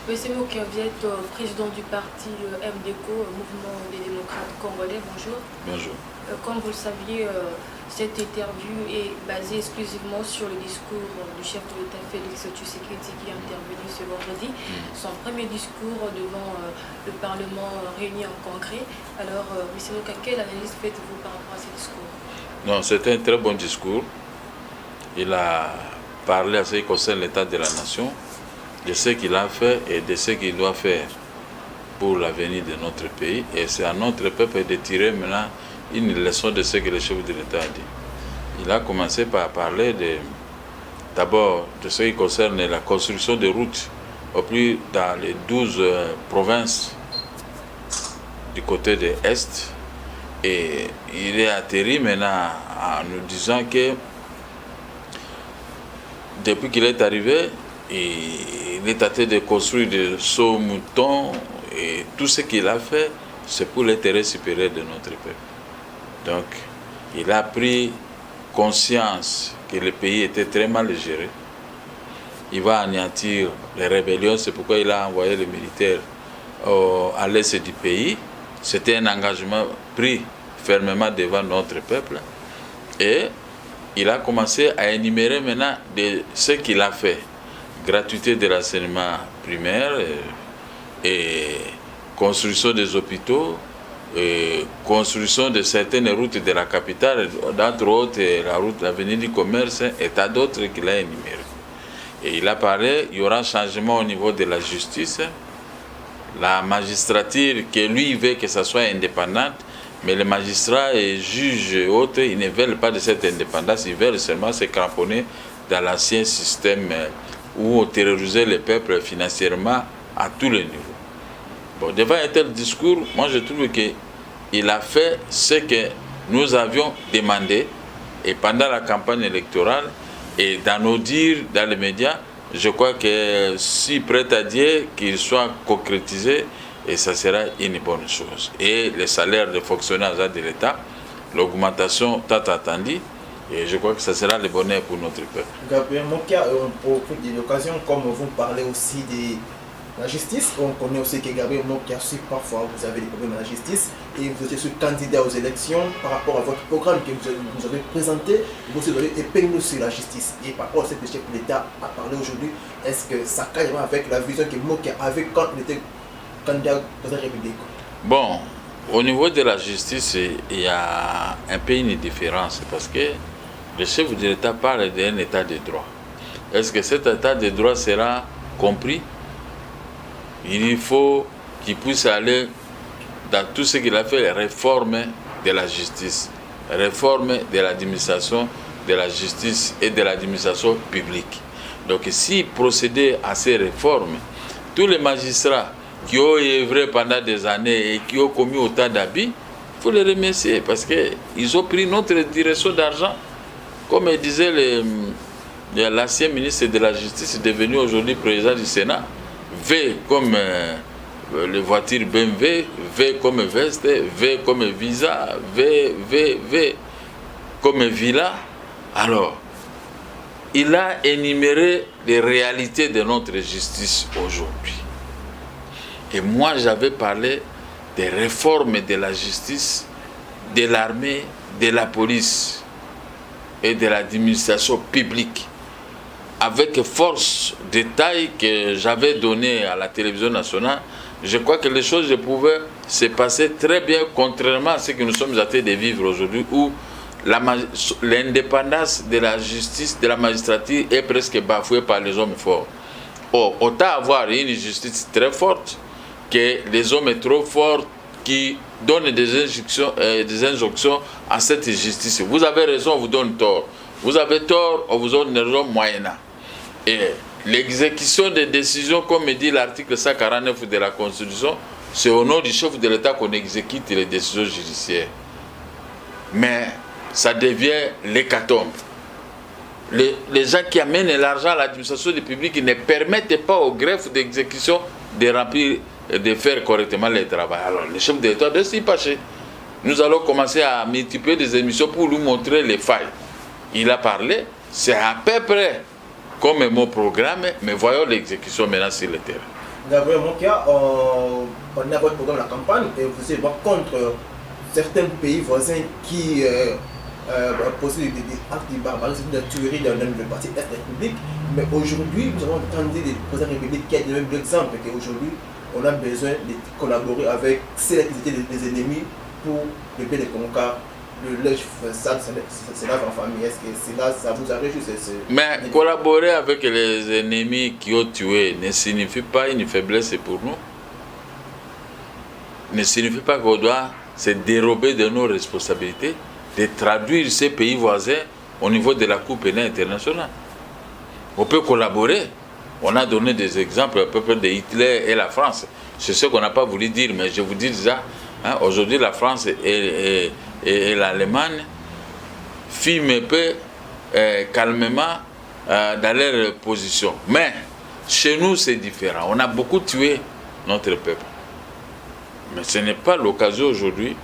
Oui, c'est vous qui êtes président du parti MDCO, Mouvement des démocrates congolais. Bonjour. Bonjour. Comme vous le saviez, cette interview est basée exclusivement sur le discours du chef de l'État Félix Tshisekedi qui est intervenu ce vendredi. Son premier discours devant le Parlement réuni en congrès. Alors, M. Moka, quelle analyse faites-vous par rapport à ce discours? Non, c'était un très bon discours. Il a parlé à ce qui concerne l'état de la nation, de ce qu'il a fait et de ce qu'il doit faire pour l'avenir de notre pays. Et c'est à notre peuple de tirer maintenant une leçon de ce que le chef de l'État a dit. Il a commencé par parler d'abord de ce qui concerne la construction de routes au plus dans les 12 provinces du côté de l'Est. Et il est atterri maintenant en nous disant que depuis qu'il est arrivé, il est en train de construire des sauts moutons et tout ce qu'il a fait, c'est pour l'intérêt supérieur de notre peuple. Donc, il a pris conscience que le pays était très mal géré. Il va anéantir les rébellions, c'est pourquoi il a envoyé les militaires à l'est du pays. C'était un engagement pris fermement devant notre peuple. Et il a commencé à énumérer maintenant de ce qu'il a fait. Gratuité de l'enseignement primaire et construction des hôpitaux, et construction de certaines routes de la capitale, d'entre autres l'avenue du commerce et tant d'autres qu'il a énumérées. Et il a parlé, il y aura un changement au niveau de la justice, la magistrature, que lui veut que ça soit indépendante, mais les magistrats et juges et autres, ils ne veulent pas de cette indépendance, ils veulent seulement se cramponner dans l'ancien système où on terrorisait le peuple financièrement à tous les niveaux. Bon, devant un tel discours, moi je trouve qu'il a fait ce que nous avions demandé, et pendant la campagne électorale, et dans nos dires, dans les médias, je crois que si prêt à Dieu qu'il soit concrétisé, et ça sera une bonne chose. Et les salaires des fonctionnaires de l'État, l'augmentation tant attendue, et je crois que ça sera le bonheur pour notre peuple. Gabriel Mokia, pour de l'occasion, comme vous parlez aussi de la justice, on connaît aussi que Gabriel Mokia, si parfois vous avez des problèmes à la justice, et vous êtes candidat aux élections par rapport à votre programme que vous avez présenté, vous aussi avez épinglé sur la justice. Et par rapport à ce que le chef de l'État a parlé aujourd'hui, est-ce que ça caille avec la vision que Mokia avait quand il était candidat aux République? Bon, au niveau de la justice, il y a un peu une différence parce que le chef de l'État parle d'un état de droit. Est-ce que cet état de droit sera compris? Il faut qu'il puisse aller dans tout ce qu'il a fait, réforme de la justice, réforme de l'administration de la justice et de l'administration publique. Donc s'il procédait à ces réformes, tous les magistrats qui ont œuvré pendant des années et qui ont commis autant d'abus, il faut les remercier parce qu'ils ont pris notre direction d'argent. Comme disait l'ancien ministre de la Justice, devenu aujourd'hui président du Sénat, V comme les voitures BMW, V comme veste, V comme visa, V comme villa. Alors, il a énuméré les réalités de notre justice aujourd'hui. Et moi, j'avais parlé des réformes de la justice, de l'armée, de la police et de l'administration publique, avec force détail que j'avais donné à la télévision nationale. Je crois que les choses pouvaient se passer très bien, contrairement à ce que nous sommes en train de vivre aujourd'hui, où l'indépendance de la justice, de la magistrature est presque bafouée par les hommes forts. Or, autant avoir une justice très forte que les hommes trop forts qui donnent des injonctions à cette justice. Vous avez raison, on vous donne tort. Vous avez tort, on vous donne raison moyennant. Et l'exécution des décisions, comme dit l'article 149 de la Constitution, c'est au nom du chef de l'État qu'on exécute les décisions judiciaires. Mais ça devient l'hécatombe. Les gens qui amènent l'argent à l'administration du public ne permettent pas au greffe d'exécution de remplir, de faire correctement le travail. Alors, le chef de l'État doit s'y passer. Nous allons commencer à multiplier des émissions pour lui montrer les failles. Il a parlé, c'est à peu près comme mon programme, mais voyons l'exécution maintenant sur le terrain. Gabriel Mokia, pendant votre programme La Campagne, et vous êtes contre certains pays voisins qui possèdent des actes de barbarisme, de tuerie dans le parti Est République. Mais aujourd'hui, nous avons entendu des présidents républicains qui a donné l'exemple qu'aujourd'hui, on a besoin de collaborer avec ceux qui étaient des ennemis pour le bien de Concar. Ça en famille. Est-ce que cela, ça vous arrive juste? Mais collaborer avec les ennemis qui ont tué ne signifie pas une faiblesse pour nous. Ne signifie pas qu'on doit se dérober de nos responsabilités, de traduire ces pays voisins au niveau de la Cour pénale internationale. On peut collaborer. On a donné des exemples à peu près de Hitler et la France. C'est ce qu'on n'a pas voulu dire, mais je vous dis déjà, hein, aujourd'hui la France et l'Allemagne filment un peu calmement dans leur position. Mais chez nous, c'est différent. On a beaucoup tué notre peuple. Mais ce n'est pas l'occasion aujourd'hui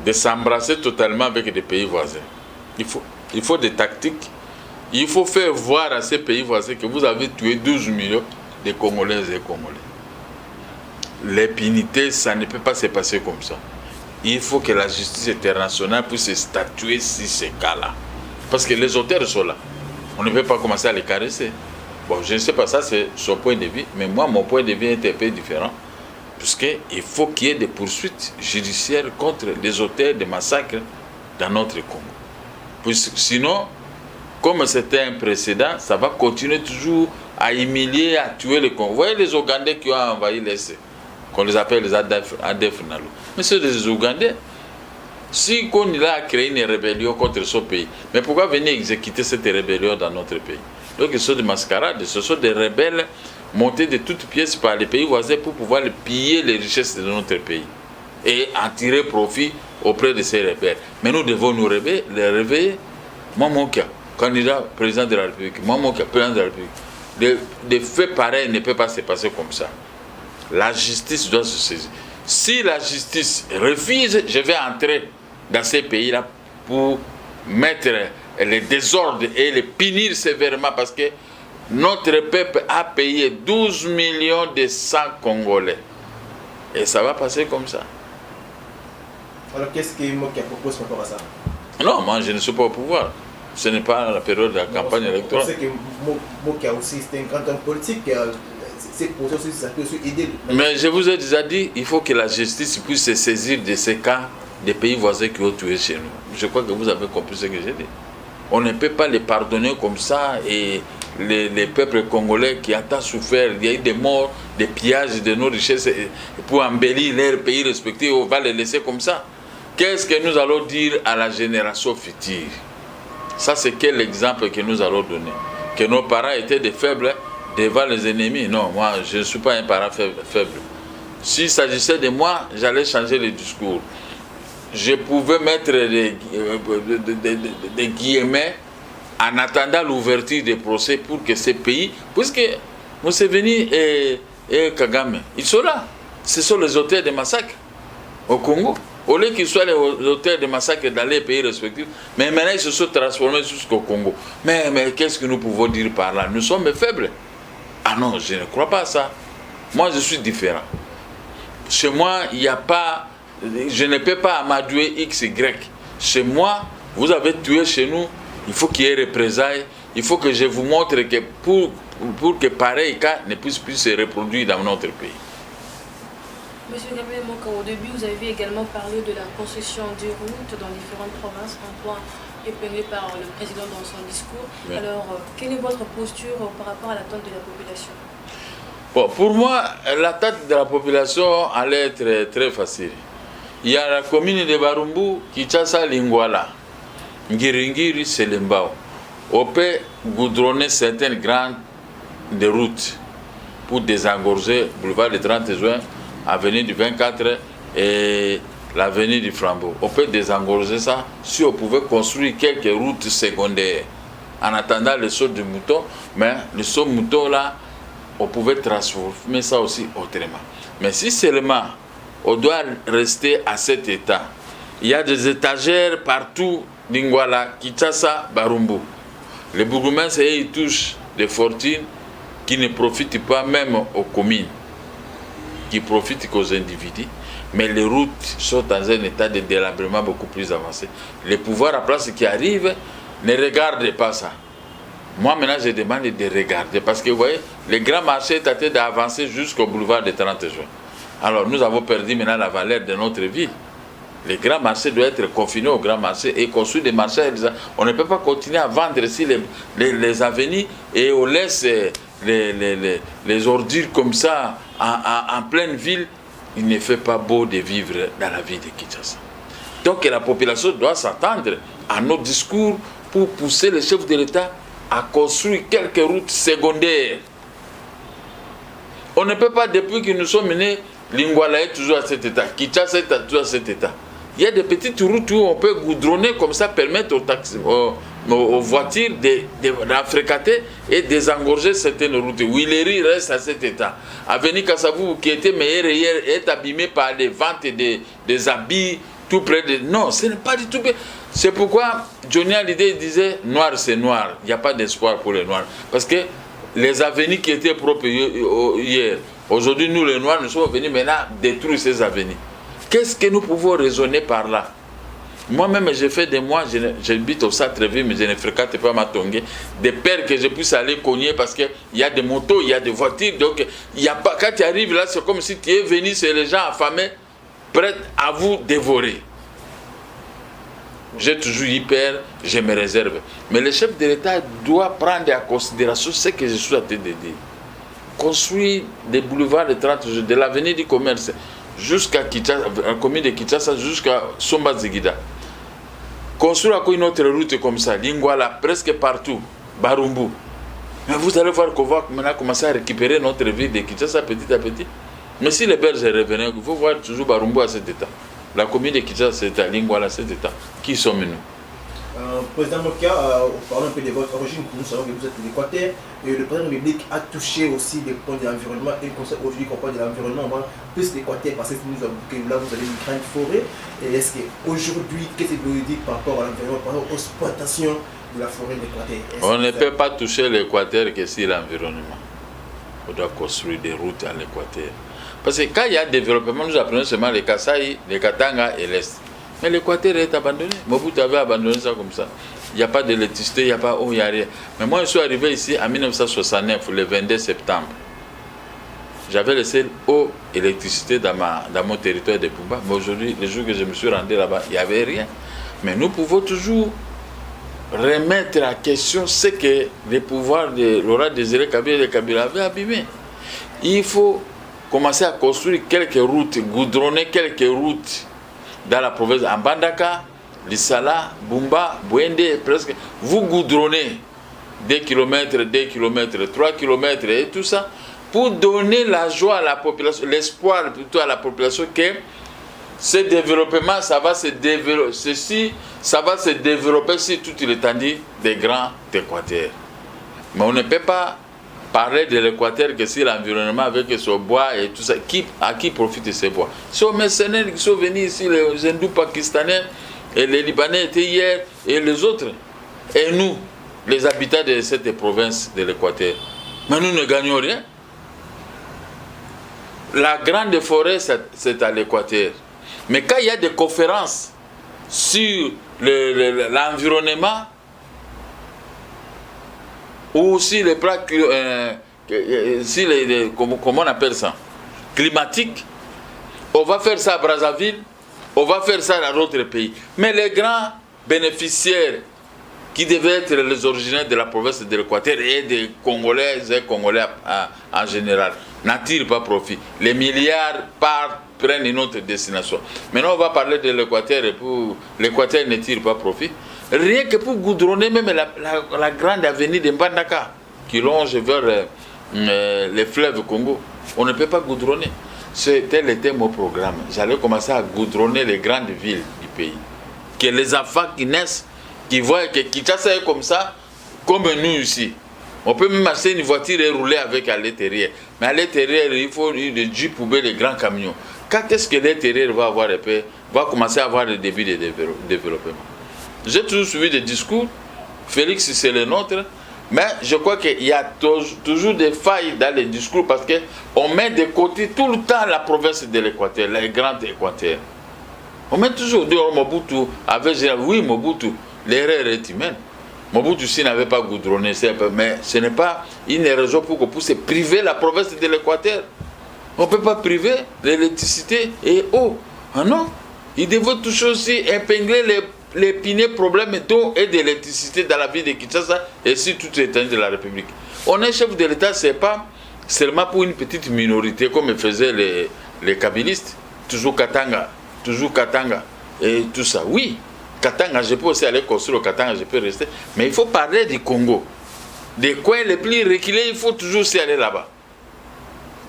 de s'embrasser totalement avec des pays voisins. Il faut des tactiques. Il faut faire voir à ces pays voisins que vous avez tué 12 millions de Congolaises et Congolais. L'impunité, ça ne peut pas se passer comme ça. Il faut que la justice internationale puisse statuer sur ces cas-là. Parce que les auteurs sont là. On ne peut pas commencer à les caresser. Bon, je ne sais pas, ça c'est son point de vue, mais moi, mon point de vue est un peu différent. Puisqu'il faut qu'il y ait des poursuites judiciaires contre les auteurs de massacres dans notre Congo. Sinon, comme c'était un précédent, ça va continuer toujours à humilier, à tuer les Congolais. Vous voyez les Ougandais qui ont envahi l'Est, qu'on les appelle les ADF Nalo. Mais c'est des Ougandais. Si on a créé une rébellion contre ce pays, mais pourquoi venir exécuter cette rébellion dans notre pays? Donc ce sont des mascarades, ce sont des rebelles montés de toutes pièces par les pays voisins pour pouvoir piller les richesses de notre pays et en tirer profit auprès de ces rebelles. Mais nous devons nous réveiller. Moi, mon cas, candidat président de la République, moi, mon cas, président de la République, des faits pareils ne peuvent pas se passer comme ça. La justice doit se saisir. Si la justice refuse, je vais entrer dans ces pays-là pour mettre les désordres et les punir sévèrement parce que notre peuple a payé 12 millions de sang congolais. Et ça va passer comme ça. Alors qu'est-ce que Mokia propose par rapport à ça? Non, moi je ne suis pas au pouvoir. Ce n'est pas la période de la campagne électorale. On sait que Mokia aussi, c'est un grand homme politique. C'est pour ça aussi, ça peut aussi aider. Mais je vous ai déjà dit, il faut que la justice puisse se saisir de ces cas des pays voisins qui ont tué chez nous. Je crois que vous avez compris ce que j'ai dit. On ne peut pas les pardonner comme ça et les peuples congolais qui ont tant souffert, il y a eu des morts, des pillages de nos richesses pour embellir leurs pays respectifs, on va les laisser comme ça. Qu'est-ce que nous allons dire à la génération future? Ça, c'est quel exemple que nous allons donner? Que nos parents étaient des faibles devant les ennemis? Non, moi, je ne suis pas un parent faible. S'il s'agissait de moi, j'allais changer le discours. Je pouvais mettre des guillemets en attendant l'ouverture des procès pour que ces pays, puisque Museveni et Kagame, ils sont là. Ce sont les auteurs des massacres au Congo. Au lieu qu'ils soient les auteurs des massacres dans les pays respectifs, mais maintenant ils se sont transformés jusqu'au Congo. Mais qu'est-ce que nous pouvons dire par là? Nous sommes faibles. Ah non, je ne crois pas à ça. Moi, je suis différent. Chez moi, il n'y a pas... Je ne peux pas amadouer X, Y. Chez moi, vous avez tué chez nous, il faut qu'il y ait représailles. Il faut que je vous montre que pour que pareil cas ne puisse plus se reproduire dans notre pays. Monsieur Gabriel Mokia, au début, vous avez également parlé de la construction des routes dans différentes provinces, un point épinglé par le président dans son discours. Oui. Alors, quelle est votre posture par rapport à l'attente de la population? Bon, pour moi, l'attente de la population allait être très facile. Il y a la commune de Barumbu, Kinshasa, Lingwala, Ngiringiri, Selembao. On peut goudronner certaines grandes routes pour désengorger le boulevard du 30 juin, avenue du 24 et l'avenue du Flambeau. On peut désengorger ça si on pouvait construire quelques routes secondaires en attendant le saut du mouton. Mais le saut du mouton là, on pouvait transformer ça aussi autrement. Mais si seulement on doit rester à cet état, il y a des étagères partout, Lingwala, Kinshasa, Barumbu. Les bourgmestres, ils touchent des fortunes qui ne profitent pas même aux communes. qui profitent qu'aux individus, mais les routes sont dans un état de délabrement beaucoup plus avancé. Les pouvoirs à place qui arrivent ne regardent pas ça. Moi, maintenant, je demande de regarder, parce que vous voyez, le grand marché est en train d'avancer jusqu'au boulevard de 30 juin. Alors, nous avons perdu maintenant la valeur de notre ville. Les grands marchés doivent être confinés au grand marché et construire des marchés. On ne peut pas continuer à vendre ici les avenues et on laisse les ordures comme ça en pleine ville. Il ne fait pas beau de vivre dans la ville de Kinshasa. Donc la population doit s'attendre à nos discours pour pousser les chefs de l'État à construire quelques routes secondaires. On ne peut pas, depuis que nous sommes menés, Lingwala est toujours à cet état, Kinshasa est toujours à cet état. Il y a des petites routes où on peut goudronner comme ça, permettre aux voitures de fréquenter et désengorger certaines routes. Willery reste à cet état. Avenue Kassavou, qui était meilleure hier, est abîmée par les ventes des habits tout près de... Non, ce n'est pas du tout... C'est pourquoi Johnny Hallyday disait « Noir, c'est noir. Il n'y a pas d'espoir pour les noirs. » Parce que les avenues qui étaient propres hier, aujourd'hui, nous les noirs, nous sommes venus maintenant détruire ces avenues. Qu'est-ce que nous pouvons raisonner par là? Moi-même, j'ai fait des mois, j'habite au Centre-Ville, mais je ne fréquente pas Matongé, de peur que je puisse aller cogner parce qu'il y a des motos, il y a des voitures. Donc, il y a pas, quand tu arrives là, c'est comme si tu es venu, c'est les gens affamés, prêts à vous dévorer. J'ai toujours eu peur, je me réserve. Mais le chef de l'État doit prendre en considération ce que je suis en train de dire. Construire des boulevards de 30 jours, de l'avenue du commerce, jusqu'à la commune de Kinshasa, jusqu'à Somba Zigida. Construire une autre route comme ça, Lingwala, presque partout, Barumbu. Mais vous allez voir qu'on va maintenant commencer à récupérer notre ville de Kinshasa petit à petit. Mais si les Belges revenaient, il faut voir toujours Barumbu à cet état. La commune de Kinshasa, c'est l'état, Lingwala, cet état. Qui sommes-nous? Président Mokia, parlons un peu de votre origine. Nous savons que vous êtes de l'Équateur. Le président de la République a touché aussi des points de l'environnement. Et le conseil aujourd'hui qu'on parle de l'environnement, on va plus l'Équateur parce que là vous avez une grande forêt. Et est-ce qu'aujourd'hui, qu'est-ce que vous dites par rapport à l'environnement, par rapport aux exploitations de la forêt de l'Équateur? On ne peut pas toucher l'Équateur que si l'environnement. On doit construire des routes à l'Équateur. Parce que quand il y a développement, nous apprenons seulement les Kasaï, les Katanga et l'Est. Mais l'Équateur est abandonné. Mobutu avait abandonné ça comme ça. Il n'y a pas d'électricité, il n'y a pas eau, il n'y a rien. Mais moi, je suis arrivé ici en 1969, le 22 septembre. J'avais laissé eau, électricité dans mon territoire de Pumba. Mais aujourd'hui, le jour que je me suis rendu là-bas, il n'y avait rien. Mais nous pouvons toujours remettre en question ce que les pouvoirs de Laurent Désiré Kabila et de Kabila avaient abîmé. Il faut commencer à construire quelques routes, goudronner quelques routes dans la province, en Bandaka, Lissala, Bumba, Bouende, presque. Vous goudronnez 2 km, 2 km, 3 km et tout ça, pour donner la joie à la population, l'espoir plutôt à la population que ce développement, ça va se développer, ça va se développer sur toute l'étendue des grands Équateurs. Mais on ne peut pas parler de l'Équateur que si l'environnement avec son bois et tout ça, à qui profite de ces bois? Ce sont les mercenaires qui sont venus ici, les hindous pakistanais, et les Libanais étaient hier, et les autres. Et nous, les habitants de cette province de l'Équateur. Mais nous ne gagnons rien. La grande forêt, c'est à l'Équateur. Mais quand il y a des conférences sur l'environnement, ou aussi les plats, comment on appelle ça, climatiques, on va faire ça à Brazzaville, on va faire ça dans d'autres pays. Mais les grands bénéficiaires qui devaient être les originaires de la province de l'Équateur et des Congolais et Congolais en général n'en tirent pas profit. Les milliards prennent une autre destination. Maintenant, on va parler de l'Équateur et pour l'Équateur ne tire pas profit. Rien que pour goudronner même la grande avenue de Mbandaka qui longe vers les fleuves Congo. On ne peut pas goudronner. Tel était mon programme. J'allais commencer à goudronner les grandes villes du pays. Que les enfants qui naissent, qui voient que Kinshasa est comme ça, comme nous ici. On peut même acheter une voiture et rouler avec à l'intérieur. Mais à l'intérieur, il faut des jeeps ou des grands camions. Quand est-ce que l'intérieur va commencer à avoir le début de développement? J'ai toujours suivi des discours. Félix, c'est le nôtre. Mais je crois qu'il y a toujours des failles dans les discours parce qu'on met de côté tout le temps la province de l'Équateur, les grands Équateurs. On met toujours dehors Mobutu avec oui, Mobutu, l'erreur est humaine. Mobutu s'il n'avait pas goudronné, mais ce n'est pas une raison pour qu'on puisse priver la province de l'Équateur. On ne peut pas priver l'électricité et eau. Ah non, il devait toujours aussi épingler l'épineux problème d'eau et d'électricité dans la ville de Kinshasa et sur toute l'étendue de la République. On est chef de l'État, ce n'est pas seulement pour une petite minorité comme faisaient les kabylistes. Toujours Katanga et tout ça. Oui, Katanga, je peux aussi aller construire au Katanga, je peux rester. Mais il faut parler du Congo. Des coins les plus reculés, il faut toujours aussi aller là-bas.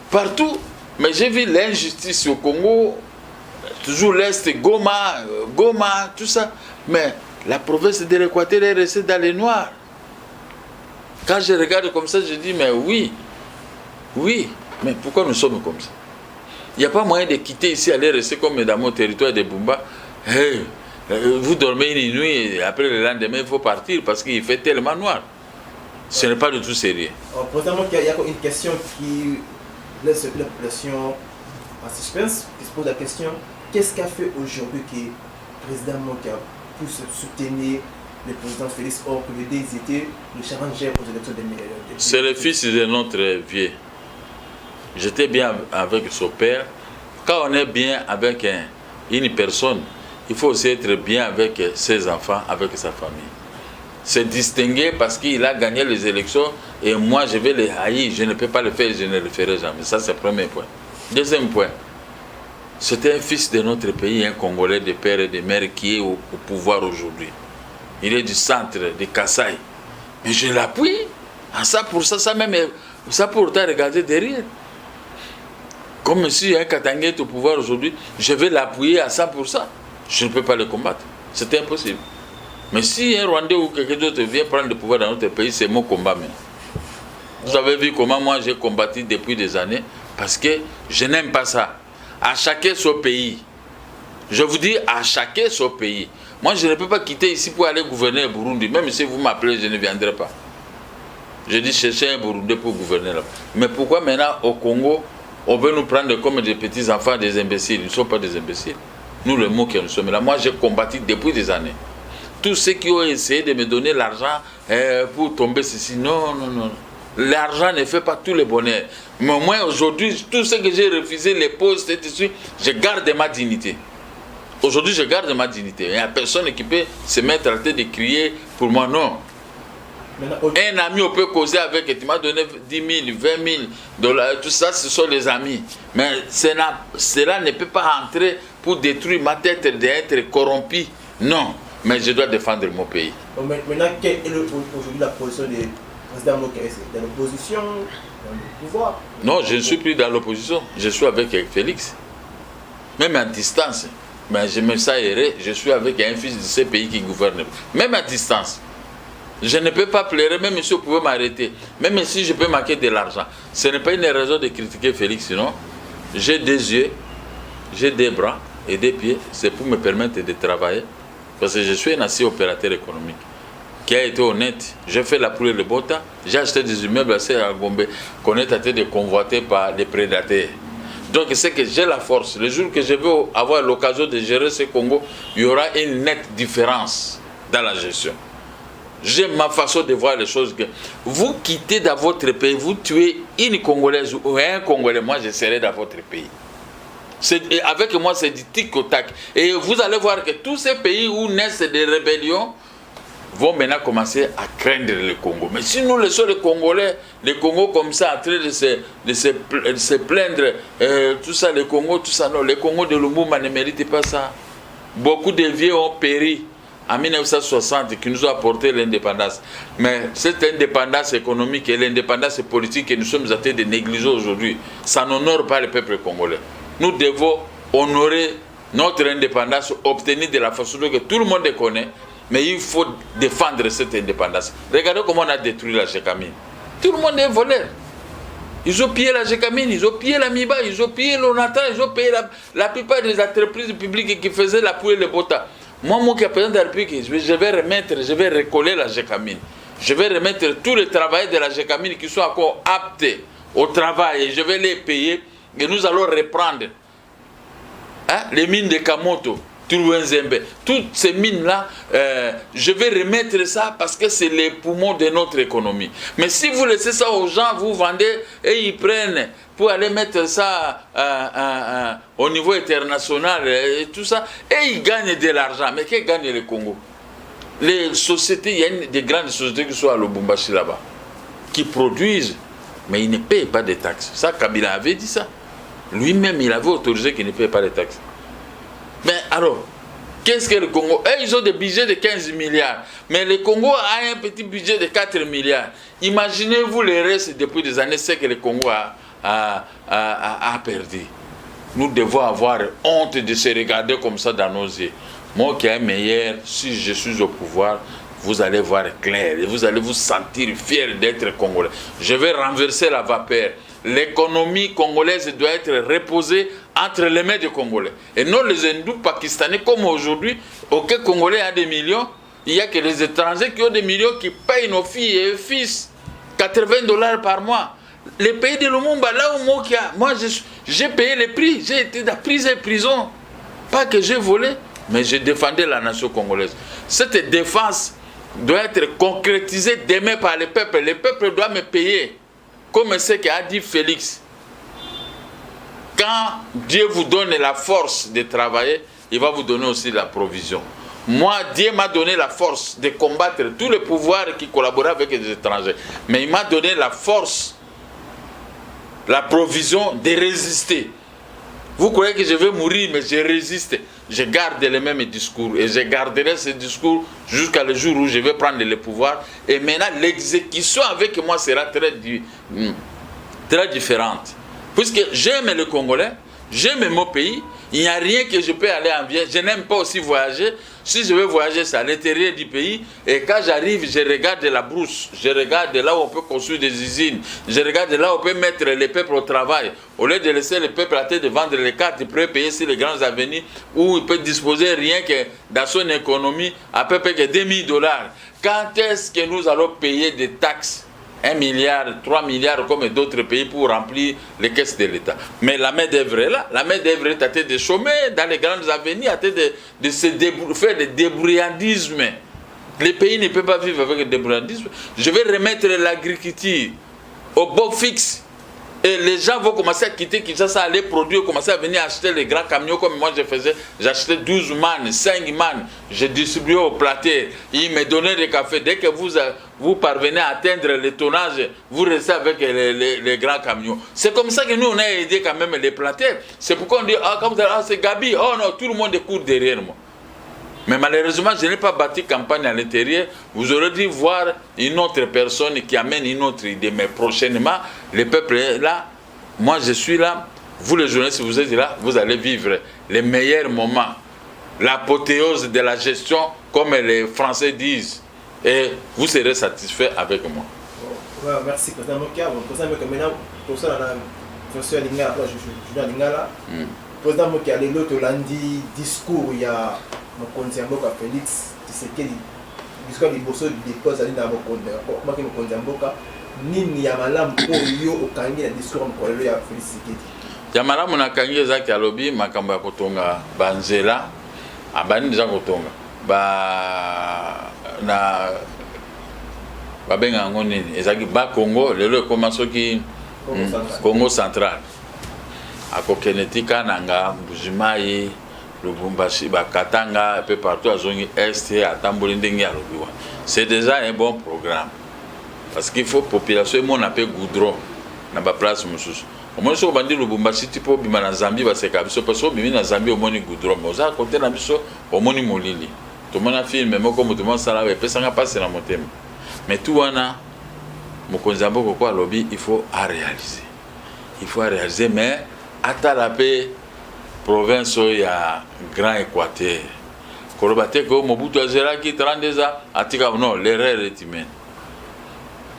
Partout. Mais j'ai vu l'injustice au Congo, toujours l'Est, Goma, tout ça. Mais la province de l'Équateur est restée dans les noirs. Quand je regarde comme ça, je dis, mais oui, mais pourquoi nous sommes comme ça? Il n'y a pas moyen de quitter ici, aller rester comme dans mon territoire de Bumba. Hey, vous dormez une nuit et après le lendemain, il faut partir parce qu'il fait tellement noir. Ce n'est pas du tout sérieux. Présentement, il y a une question qui laisse la population en suspense, qui se pose la question, qu'est-ce qu'a fait aujourd'hui que le président Mokia puisse soutenir le président Félix or que les deux étaient le challenger aux élections de C'est le fils de notre vieux. J'étais bien avec son père. Quand on est bien avec une personne, il faut aussi être bien avec ses enfants, avec sa famille. Se distinguer parce qu'il a gagné les élections et moi je vais les haïr, je ne peux pas le faire, je ne le ferai jamais. Ça c'est le premier point. Deuxième point, c'était un fils de notre pays, un Congolais de père et de mère qui est au pouvoir aujourd'hui. Il est du centre de Kasaï. Mais je l'appuie à ça pour ça, ça pour autant regarder derrière. Comme si un Katangais est au pouvoir aujourd'hui, je vais l'appuyer à 100%. Je ne peux pas le combattre. C'est impossible. Mais si un Rwandais ou quelqu'un d'autre vient prendre le pouvoir dans notre pays, c'est mon combat maintenant. Vous avez vu comment moi j'ai combattu depuis des années, parce que je n'aime pas ça. À chacun son pays. Je vous dis, à chacun son pays. Moi, je ne peux pas quitter ici pour aller gouverner le Burundi. Même si vous m'appelez, je ne viendrai pas. Je dis chercher un Burundais pour gouverner là. Mais pourquoi maintenant au Congo, on veut nous prendre comme des petits enfants, des imbéciles? Nous ne sommes pas des imbéciles. Nous, le mot que nous sommes là. Moi, j'ai combattu depuis des années. Tous ceux qui ont essayé de me donner l'argent pour tomber ceci, non. L'argent ne fait pas tout le bonheur. Mais moi, aujourd'hui, tout ce que j'ai refusé, les postes, je garde ma dignité. Aujourd'hui, je garde ma dignité. Il n'y a personne qui peut se mettre à la tête de crier pour moi, non. Un ami, on peut causer avec, tu m'as donné 10 000, 20 000 dollars, tout ça, ce sont les amis. Mais cela ne peut pas entrer pour détruire ma tête d'être corrompu. Non, mais je dois défendre mon pays. Maintenant, quelle est aujourd'hui la position du président Mokia? Dans l'opposition, dans le pouvoir? Non, je ne suis plus dans l'opposition. Je suis avec Félix. Même à distance. Mais je me sens erré. Je suis avec un fils de ce pays qui gouverne. Même à distance. Je ne peux pas pleurer, même si vous pouvez m'arrêter. Même si je peux manquer de l'argent. Ce n'est pas une raison de critiquer Félix, sinon. J'ai des yeux, j'ai des bras et des pieds. C'est pour me permettre de travailler. Parce que je suis un ancien opérateur économique qui a été honnête. J'ai fait la poule de Bota. J'ai acheté des immeubles assez à Gombe qu'on est en train de convoiter par des prédateurs. Donc c'est que j'ai la force. Le jour que je vais avoir l'occasion de gérer ce Congo, il y aura une nette différence dans la gestion. J'ai ma façon de voir les choses. Que vous quittez dans votre pays, vous tuez une Congolaise ou un Congolais, moi je serai dans votre pays. Avec moi c'est du tic au tac. Et vous allez voir que tous ces pays où naissent des rébellions vont maintenant commencer à craindre le Congo. Mais si nous laissons les Congolais, les Congos comme ça, en train de se plaindre, tout ça, le Congo, tout ça, non, les Congos de Lumumba ne méritent pas ça. Beaucoup de vieux ont péri en 1960 qui nous ont apporté l'indépendance. Mais cette indépendance économique et l'indépendance politique que nous sommes en train de négliger aujourd'hui, ça n'honore pas le peuple congolais. Nous devons honorer notre indépendance, obtenir de la façon que tout le monde connaît, mais il faut défendre cette indépendance. Regardez comment on a détruit la Gécamine. Tout le monde est voleur. Ils ont pillé la Gécamine, ils ont pillé la Miba, ils ont pillé l'Onatra, ils ont pillé la plupart des entreprises publiques qui faisaient la poule et le bota. Moi, qui est président de la République, je vais remettre, je vais recoller la Gécamine. je vais remettre tous les travailleurs de la GECAMIN qui sont encore aptes au travail et je vais les payer et nous allons reprendre les mines de Kamoto, Turuenzembe, toutes ces mines-là, je vais remettre ça parce que c'est les poumons de notre économie. Mais si vous laissez ça aux gens, vous vendez et ils prennent pour aller mettre ça au niveau international et tout ça, et ils gagnent de l'argent. Mais qui gagne le Congo? Les sociétés, il y a des grandes sociétés qui sont à Lubumbashi là-bas, qui produisent, mais ils ne payent pas de taxes. Ça, Kabila avait dit ça. Lui-même, il avait autorisé qu'ils ne payent pas de taxes. Mais alors, qu'est-ce que le Congo? Ils ont des budgets de 15 milliards. Mais le Congo a un petit budget de 4 milliards. Imaginez-vous le reste depuis des années, c'est que le Congo a perdu. Nous devons avoir honte de se regarder comme ça dans nos yeux. Moi qui est meilleur, si je suis au pouvoir, vous allez voir clair et vous allez vous sentir fier d'être Congolais. Je vais renverser la vapeur. L'économie congolaise doit être reposée entre les mains des Congolais. Et non les hindous pakistanais, comme aujourd'hui, aucun Congolais a des millions. Il n'y a que les étrangers qui ont des millions qui payent nos filles et fils $80 par mois. Les pays de Lumumba, là où moi j'ai payé les prix, j'ai été dans prison. Pas que j'ai volé, mais j'ai défendu la nation congolaise. Cette défense doit être concrétisée demain par le peuple. Le peuple doit me payer. Comme ce qu'a dit Félix. Quand Dieu vous donne la force de travailler, il va vous donner aussi la provision. Moi, Dieu m'a donné la force de combattre tous les pouvoirs qui collaboraient avec les étrangers. Mais il m'a donné la force, la provision de résister. Vous croyez que je vais mourir, mais je résiste. Je garde les mêmes discours et je garderai ces discours jusqu'à le jour où je vais prendre le pouvoir. Et maintenant, l'exécution avec moi sera très différente. Puisque j'aime le Congolais, j'aime mon pays, il n'y a rien que je peux aller envier. Je n'aime pas aussi voyager. Si je veux voyager, c'est à l'intérieur du pays. Et quand j'arrive, je regarde la brousse. Je regarde là où on peut construire des usines. Je regarde là où on peut mettre les peuples au travail. Au lieu de laisser les peuples à tête de vendre les cartes, il peut payer sur les grands avenirs où il peut disposer rien que dans son économie à peu près que $2000. Quand est-ce que nous allons payer des taxes 1 milliard, 3 milliards comme d'autres pays pour remplir les caisses de l'État? Mais la main d'œuvre est là. La main d'œuvre est à tête de chômer dans les grandes avenirs, à tête de se faire des débrouillardismes. Les pays ne peuvent pas vivre avec le débrouillardisme. Je vais remettre l'agriculture au beau fixe. Et les gens vont commencer à quitter Kinshasa, aller produire, commencer à venir acheter les grands camions comme moi je faisais. J'achetais 12 man, 5 man, je distribuais au plateau. Ils me donnaient des cafés. Dès que vous parvenez à atteindre le tonnage, vous restez avec les grands camions. C'est comme ça que nous, on a aidé quand même les plateaux. C'est pourquoi on dit, c'est Gabi, oh non, tout le monde court derrière moi. Mais malheureusement, je n'ai pas bâti campagne à l'intérieur. Vous aurez dû voir une autre personne qui amène une autre idée. Mais prochainement, le peuple est là. Moi, je suis là. Vous, les journalistes, vous êtes là. Vous allez vivre les meilleurs moments. L'apothéose de la gestion, comme les Français disent. Et vous serez satisfait avec moi. Ouais, merci, Président Mokia. Président Mokia, maintenant, pour ça, je suis à Lingala. Je suis à Lingala. Président Mokia, les autres lundi discours, il y a mokonzi mboka Félix Tshisekedi discours liboso dépose ali na mokonzi mboka nini ya malamu oyo okangi na discours mkolelo ya Félix Tshisekedi ya malamu nakangi ezaki alobi makambo ya kotonga banzela abani deja kotonga na babenga yango nini ezaki ba Congo lelo ekoma soki Congo central akokenetika nanga Mbujimayi Lubumbashi, Katanga, un peu partout à zone est et à Tambolindingi à Lobiwa. C'est déjà un bon programme. Parce qu'il faut population, mon appel goudron, dans la place Moussous. Au moins, si on dit Lubumbashi, tu peux bien en Zambie, parce que bien en Zambie, au moins goudron. Mais on a côté dans biso, au moins molili. Tout le monde a filmé, mais comme tout le monde s'en va, et ça n'a pas passé dans mon thème. Mais tout on a, mon konzambo quoi lobby, il faut à réaliser. Il faut à réaliser, mais à la paix. Province ya Grand Équateur. Kolobate ko Mobutu azeraki 32 ans atika non l'erreur est humaine.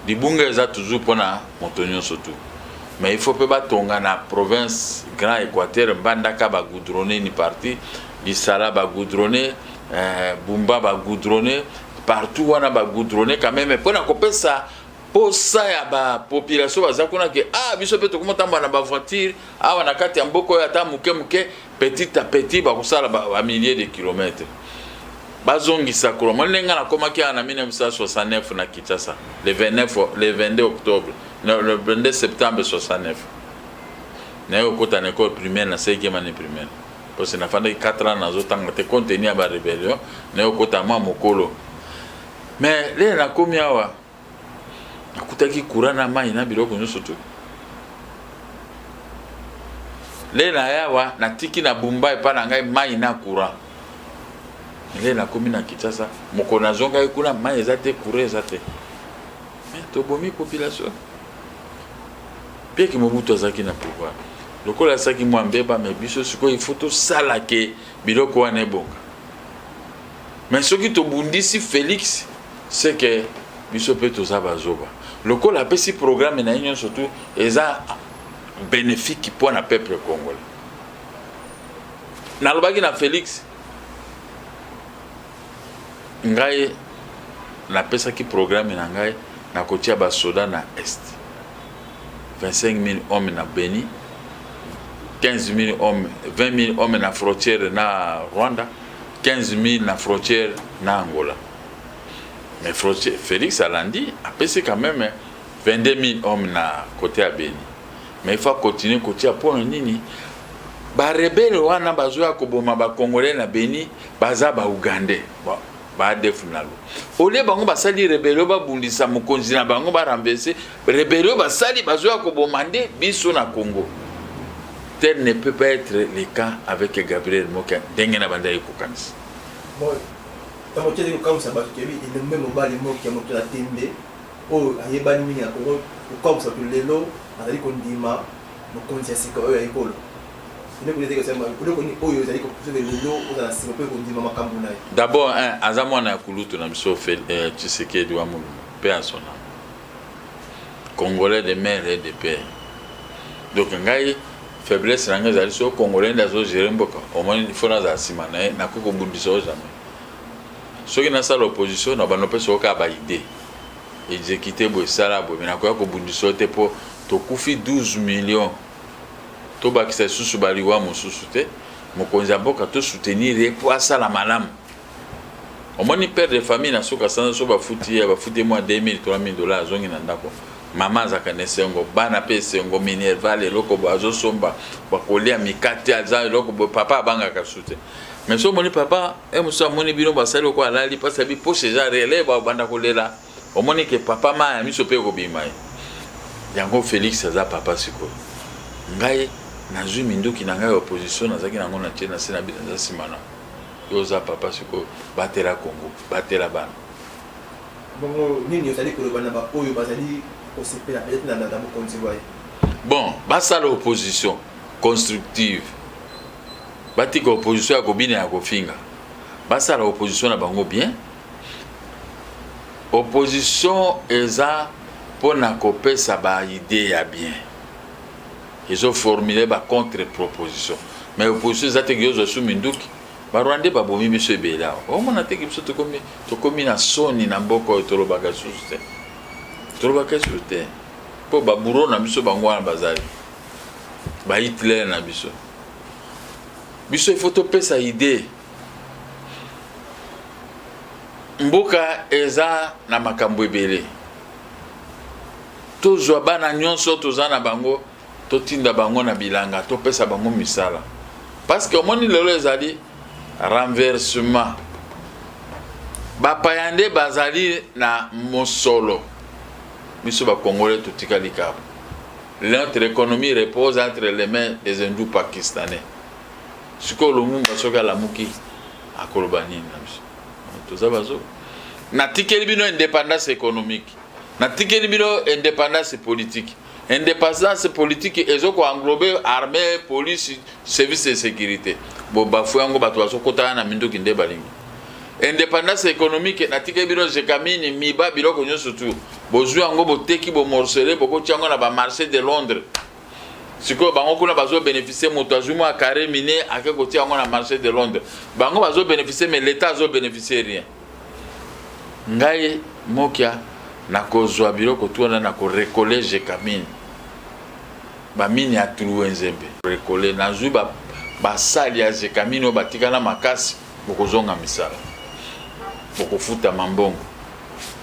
Dibunga eza toujours pona montonyo surtout. Mais il faut pas tonga na province Grand Équateur mbandaka ba goudronner ni parti, Bisala ba goudronner, Bumba ba goudronner, partout wana ba goudronner quand même pour na couper ça pour ça ya ba population bazakuna que ah biso pe to comment tamba na ba voiture ah wana kati mboko ya ta muke petit à petit ba kusala ba milliers de kilomètres bazongisa ko mo lenga na komaki na 1969 na Kinshasa le 22 octobre le 22 septembre 69 na okota na école primaire na 5e année primaire parce que na fanda 4 ans na zotanga te contenir ba rébellion na okota ma mokolo mais le na komi awa nakutaki courant na mai na biloko nyonso tu le na yawa na tiki na bumba epa na ngai mai na courant le na komi na Kinshasa moko na zonga kuna mai ezate courant ezate mais to bomi population bien que Mobutu azaki na pouvoir lokola saki mo mbeba mais biso siko il faut to sala ke biloko wana ebonga mais soki to bundisi Félix c'est que biso pe to za bazoba lokola pesi programme na union surtout eza bénéfique pour le peuple congolais na lobaki na Félix ngai na pesa ki programme na ngai na kotia ba soda na est 25 000 hommes na Beni 15 000 hommes 20 000 hommes na frontière na Rwanda 15 000 na frontière na Angola. Mais Félix Alandi a passé quand même 22 000 hommes na côté à Beni. Mais il faut continuer côté à point nini. Ba rebelle wana bazoya koboma ba Congolais na Beni, baza ba Ougandais. Ba defunalo. Ole bango basali rebelle ba bundisa mokonzi na bango ba renverser. Rebelle basali bazoya kobomande biso na Congo. Tel ne peut pas être le cas avec Gabriel Moka. Dengena banda ikokanisi. Bon, tant que comme ça, il est même au bas les mots qui a montré la tembe. Oh, il y a des gens qui ont comme ça, les lots, on a dit qu'on dit ma, nous connaissons que eux à l'école. Il ne peut dire que c'est moi, vous connaissez oh, ils ont dit que les lots, on a si peu qu'on dit maman Kambouna. D'abord, Azamo na Kulutu na biso fait Tshisekedi wa Mulumba, paix à son âme. Congolais de mère et de père. Donc ngai faiblesse nanga zali so Congolais ndazo gérer mboka. Au moins il faut na za simana na koko bundisa jamais. Ceux qui sont dans l'opposition, nous avons des idées. Ils ont quitté le salaire, mais nous avons dit pour 12 millions. Tout le monde qui est sous le baliwa, nous avons soutenir pour ça la madame. Au moins, les pères de famille, nous avons foutu moi 2 000, 3 000 dollars. Maman a connaissé un go, bana pese un go minerva, le loko bazo somba, bakolia mikati aza, le loko papa banga kasute. Mais si mon papa, et monsieur mon bino basalo ko alali parce que poche déjà relève banda kolela. Au moins que papa ma mi sope ko bima. Yango Félix aza papa siko. Ngai na zui minduki na ngai opposition nazaki na ngona tena sena biza simana. Yoza papa siko batela Congo, batela bana. Bon, nini osali ko bana ba oyo bazali ko sepela peut-être na ndamo konziwa. Bon, basa l'opposition constructive. Bati ko opposition ya kobina ya kofinga. Basa la opposition na bango bien. Opposition eza pona kopesa ba idée ya bien. Ils ont formulé ba contre-proposition. Mais opposition eza te gyozo su minduki. Ba Rwanda ba bomi biso ebela. O mona te biso to komi na soni na mboko to lobaka suste. To lobaka suste. Po ba buro na biso bango na bazali. Ba Hitler na biso. Biso il faut topé sa idée. Mboka eza na makambo ebele. Tozwa bana nyonso toza na bango, totinda bango na bilanga, topesa bango misala. Parce que omoni lelo ezali renversement. Bapayande bazali na mosolo. Biso ba Congolais totikali kabo. Notre économie repose entre les mains des hindous pakistanais. Siko lumumba soka la muki akolobani na biso toza bazo na tikeli bino indépendance économique na tikeli bino indépendance politique ezoko englober armée police service de sécurité bo bafu yango bato bazokota na mindoki nde balingi indépendance économique na tikeli bino jekamini miba biloko nyonso tu bozwi yango boteki bo morceler boko tiango na ba marché de Londres. Si vous avez bénéficié de un carré miné à le marché de Londres, vous avez bénéficié, mais l'État n'a bénéficié de rien. ngai mokia na kozwa biloko tuana na ko recoller jekamine ba mini ya tulu nzembe recoller na zuba ba sali ya jekamine o batikana makasi bokozonga misala bokofuta mambongo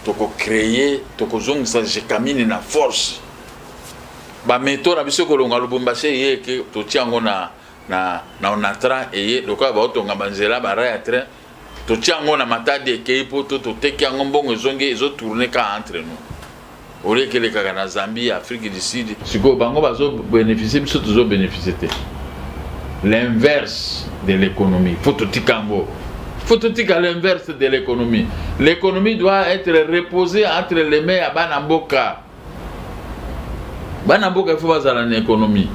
toko créer toko zongisa jekamine na force ba meto na biso kolonga lubumbashi ye ke to tiango na onatra eye loka ba otonga banzela ba raya train to tiango na matade ke ipo to teki yango mbongo zonge ezo tourner ka entre nous ole ke le kaka na Zambie Afrique du Sud siko bango bazo bénéficier biso toujours bénéficier l'inverse de l'économie faut tout tikango faut tout tika l'inverse de l'économie. L'économie doit être reposée entre les mains à Banamboka. Banamboka il faut pas dans l'économie.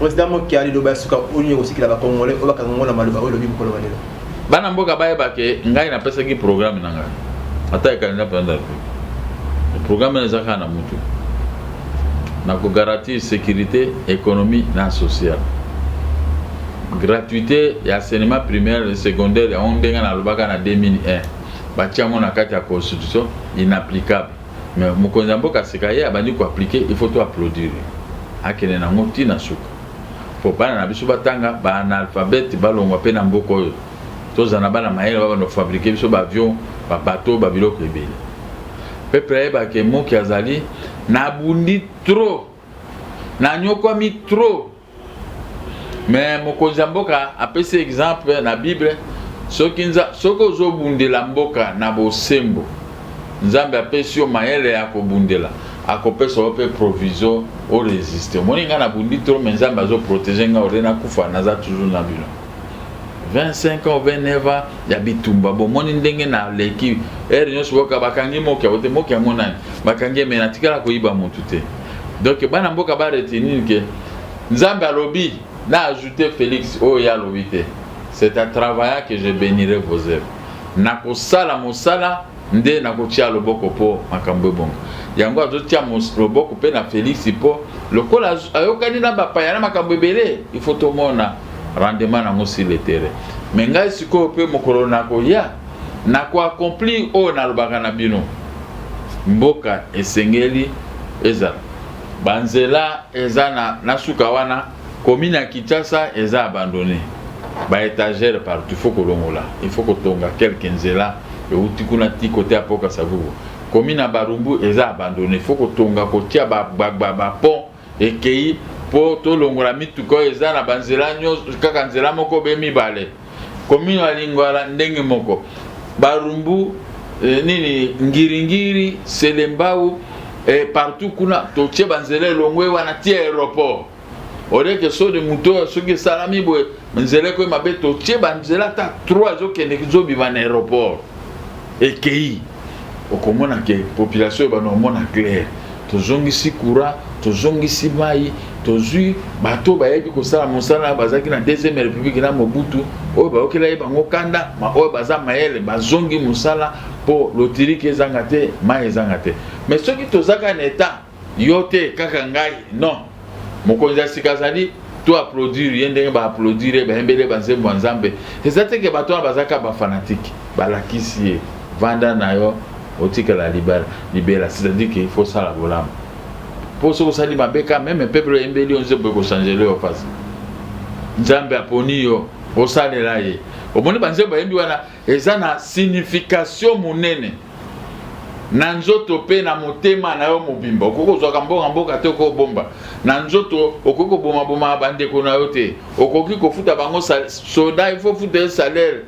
Président Mokia Lido Basuka Uni aussi qui l'a congolais au Bakango na Maluba le bim kolobale. Banamboka ba ke ngai na pesa ki programme nanga. Ata kanina pendant. Le programme na zaka na mutu. Na ko garantir sécurité, économie na sociale. Gratuité et enseignement primaire et secondaire on denga na lubaka na 2001 batiango na kati ya constitution inapplicable mais mokonzi mboka sekaye abandi ko appliquer il faut tout applaudir akene na ngoti na suka faut pas na biso batanga ba analphabète balongwa pe na mboko oyo tozana bana mayele baba no fabriquer biso ba avion ba bateau ba biloko ebele peuple ba ke moki azali na bundi trop na nyokwa mi trop. Mais mokonzi mboka apesi exemple na Bible soko zo bundela mboka na bosembo nzambe apesi yo mayele ya kobundela akopesa ope provision o résister moninga na bundi trop mais nzambe azo protéger nga orena kufa naza toujours na bilo 25 ans 29 ans ya bitumba bo moni ndenge na leki nyonso boka bakangi mokia ote mokia monani bakangi mena tikala ko iba motu te donc bana mboka ba retenir que nzambe alobi n'a ajouté Félix Oya Lobité. C'est à travailler que je bénirai vos œuvres. Nako sala mosala nde nako tia loboko po makambo bongo. Yango azo tia loboko pe na Félix po lokola ayokani na bapaya na makambo belé, il faut tout mona rendement na mosi le terrain. Mais ngai siko pe mokolo nako ya nako accompli o na lobaka na bino. Mboka esengeli eza banzela eza na suka wana. Commune à Kinshasa est abandonnée. Ba étagère partout, il faut que l'on là. Il faut que tonga quelqu'un là et où tu connais ti côté à Poka Savu. Commune à Barumbu est abandonnée. Il faut que tonga côté à ba pont et kei pour to longola mitu ko eza na banzela nyo kaka nzela moko be mibale. Commune à Lingwala ndenge moko. Barumbu nini ngiringiri Selembao et partout kuna to tie banzela longwe wana ti aéroport. Ore que so de muto so que salami boy nzele ko mabeto tie banzela ta 3 zo kende zo biva na aéroport et kei okomona ke population ba no mona clair to zongi sikura to zongi simai to zui bato ba yebi ko sala mosala bazaki na deuxième république na Mobutu o ba okela yeba ngokanda ma o baza mayele bazongi musala po lotiri ke zangate ma ezangate mais ce qui to zaka na état yote kaka ngai non. Mokonzi sikazali to applaudir yende ba applaudir ba hembele ba nzembo nzambe ezate ke bato bazaka ba fanatique ba lakisi vanda nayo otika la libera c'est-à-dire qu'il faut ça la bolama pour ce que ça dit mabeka même peuple hembele on zebo ko changer le face nzambe aponi yo osalela ye omoni ba nzembo hembi wana ezana signification munene na nzoto pe na motema na yo mobimba okoko zwa kamboka mboka te ko bomba na nzoto okoko boma boma bande ko na yo te okoki ko futa bango soda il faut futa salaire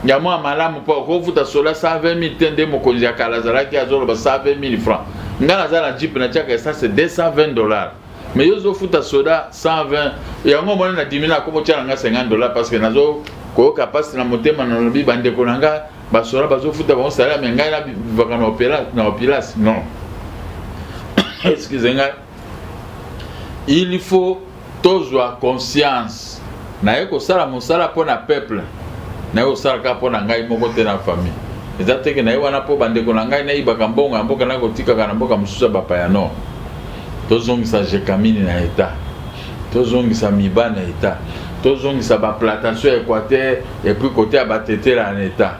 ya mwa malamu pa ko futa soda 120 000 tende mokonzi akala zalaki azolo ba 120 000 francs ngana za na jeep na chaka ça c'est $220 mais yo zo futa soda 120 yango mona na dimina ko motia nga $50 parce que nazo ko capacité na motema na lobi bande ko nanga basora bazofuta bango salaire mais ngai na bivaka na opilas non excusez-moi il faut tozwa conscience na yeko sala mosala po na peuple na yo sala ka po na ngai moko te na famille ezate ke na yo wana po bandeko na ngai na ibaka mbongo mboka na kotika kana mboka mususa bapaya non tozongisa jekamini na état tozongisa miba na état tozongisa ba plantation Équateur et puis côté abatete na état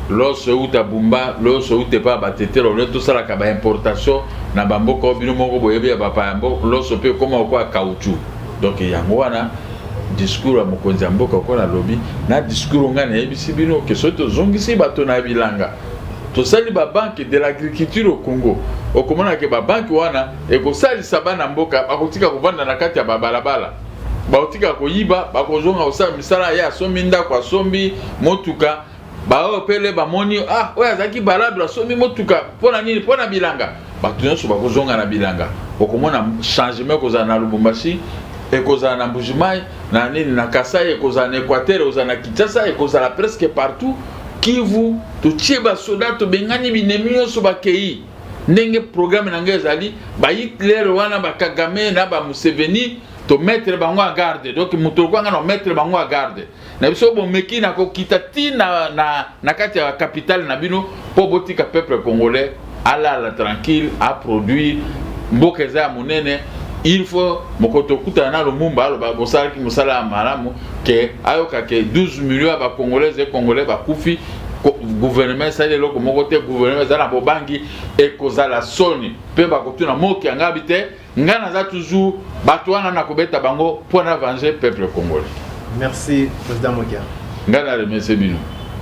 loso uta bumba loso ute pa batetelo le tout ça la ka ba importation na bamboka bino moko boyebi ya papa yambo loso pe koma kwa caoutchouc donc yango wana discours à mokonzi ya mboka ko na lobby na discours ngana yebisi bino ke soto zongisi bato na bilanga to sali ba banque de l'agriculture au Congo okomona ke ba banque wana e ko sali sabana mboka bakotika kovanda na kati ya babalabala bakotika koyiba bakozonga osala misala ya sombi ndako asombi motuka ba opele ba moni oya zaki balado asombi motuka pona nini pona bilanga bato nyonso bakozonga na bilanga okomona changement kozala na Lubumbashi ekozala na Mbujimayi na nini na Kasai ekozala na Équateur ekozala na Kinshasa ekozala presque partout Kivu totie ba soda to bengani binemi nyonso bakei ndenge programme na ngeza ali ba Hitler wana ba Kagame na ba Museveni to mettre bango en garde donc muto kwanga no mettre bango en garde na biso bo meki na ko kitati na kati ya capitale na bino po botika peuple congolais ala tranquille à produire mboka za munene. Il faut mokoto kuta na Lumumba alo ba bosala ki musala malamu ke ayoka ke 12 millions ba congolais et congolais ba kufi gouvernement ça le loko mokote gouvernement za na bobangi e kozala soni pe ba kotuna moki ngabite ngana za toujours bato wana na kobeta bango pour na venger peuple congolais. Merci président Mokia. Ngana remercier bino.